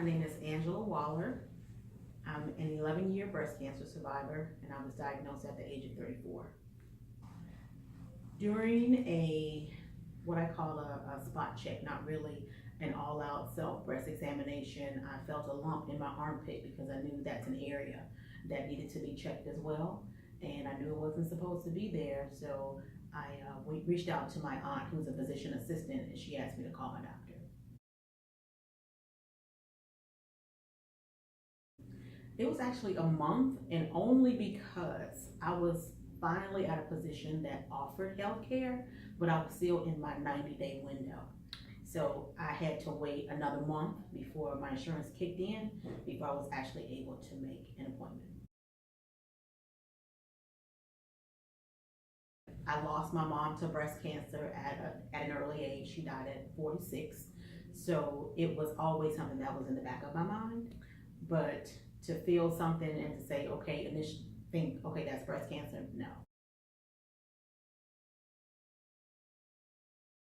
My name is Angela Waller. I'm an 11-year breast cancer survivor, and I was diagnosed at the age of 34. During what I call a spot check, not really an all-out self breast examination, I felt a lump in my armpit because I knew that's an area that needed to be checked as well, and I knew it wasn't supposed to be there, so we reached out to my aunt, who's a physician assistant, and she asked me to call my doctor. It was actually a month, and only because I was finally at a position that offered health care, but I was still in my 90-day window. So I had to wait another month before my insurance kicked in, before I was actually able to make an appointment. I lost my mom to breast cancer at an early age. She died at 46. So it was always something that was in the back of my mind. But to feel something and to say, okay, initially think, okay, that's breast cancer, no.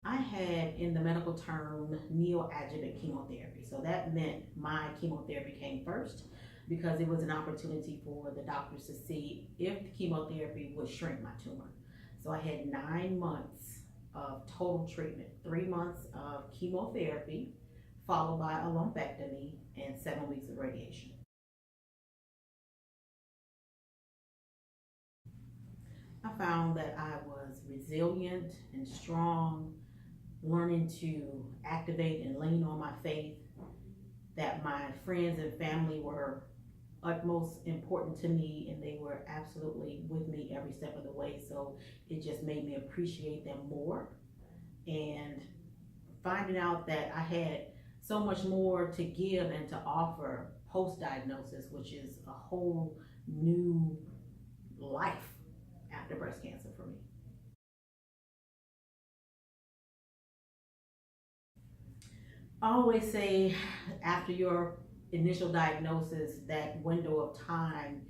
I had, in the medical term, neoadjuvant chemotherapy. So that meant my chemotherapy came first because it was an opportunity for the doctors to see if the chemotherapy would shrink my tumor. So I had 9 months of total treatment, 3 months of chemotherapy, followed by a lumpectomy and 7 weeks of radiation. I found that I was resilient and strong, learning to activate and lean on my faith, that my friends and family were utmost important to me, and they were absolutely with me every step of the way. So it just made me appreciate them more, and finding out that I had so much more to give and to offer post-diagnosis, which is a whole new life after breast cancer for me. I always say after your initial diagnosis, that window of time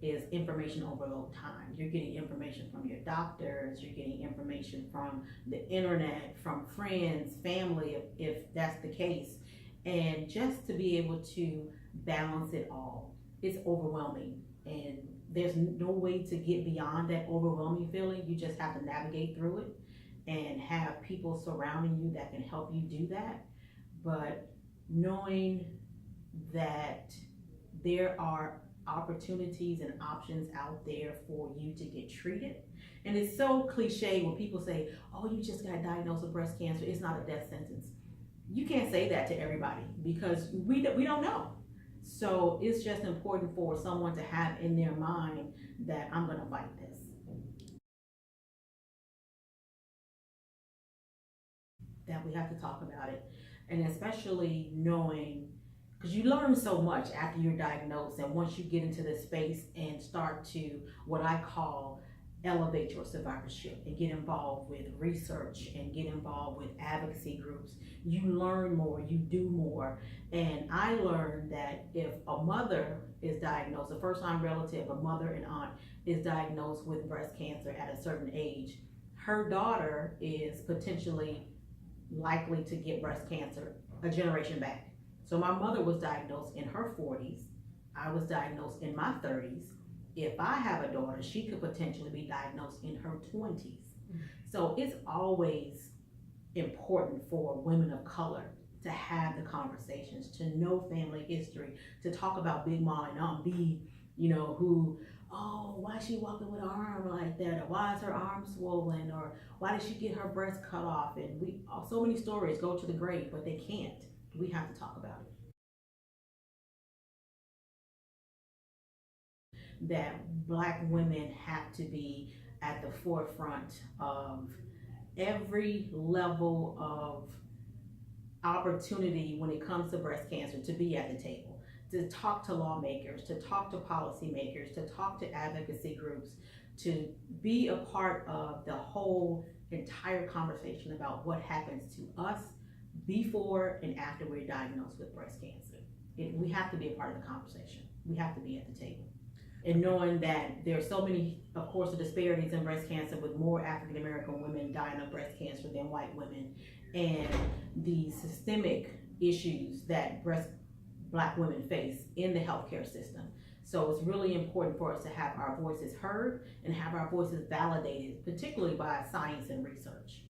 is information overload time. You're getting information from your doctors, you're getting information from the internet, from friends, family, if that's the case. And just to be able to balance it all, it's overwhelming. And there's no way to get beyond that overwhelming feeling. You just have to navigate through it and have people surrounding you that can help you do that. But knowing that there are opportunities and options out there for you to get treated. And it's so cliche when people say, oh, you just got diagnosed with breast cancer, it's not a death sentence. You can't say that to everybody because we don't know. So it's just important for someone to have in their mind that I'm going to fight this. That we have to talk about it. And especially knowing, because you learn so much after you're diagnosed, and once you get into this space and start to, what I call, elevate your survivorship and get involved with research and get involved with advocacy groups, you learn more, you do more. And I learned that if a mother is diagnosed, a first-time relative, a mother and aunt is diagnosed with breast cancer at a certain age, her daughter is potentially likely to get breast cancer a generation back. So my mother was diagnosed in her 40s. I was diagnosed in my 30s. If I have a daughter, she could potentially be diagnosed in her 20s. So it's always important for women of color to have the conversations, to know family history, to talk about Big Mom and Aunt B, who, oh, why is she walking with her arm like that? Or why is her arm swollen? Or why did she get her breast cut off? And so many stories go to the grave, but they can't. We have to talk about it. That Black women have to be at the forefront of every level of opportunity when it comes to breast cancer, to be at the table, to talk to lawmakers, to talk to policymakers, to talk to advocacy groups, to be a part of the whole entire conversation about what happens to us before and after we're diagnosed with breast cancer. We have to be a part of the conversation. We have to be at the table. And knowing that there are so many, of course, the disparities in breast cancer, with more African American women dying of breast cancer than white women, and the systemic issues that Black women face in the healthcare system. So it's really important for us to have our voices heard and have our voices validated, particularly by science and research.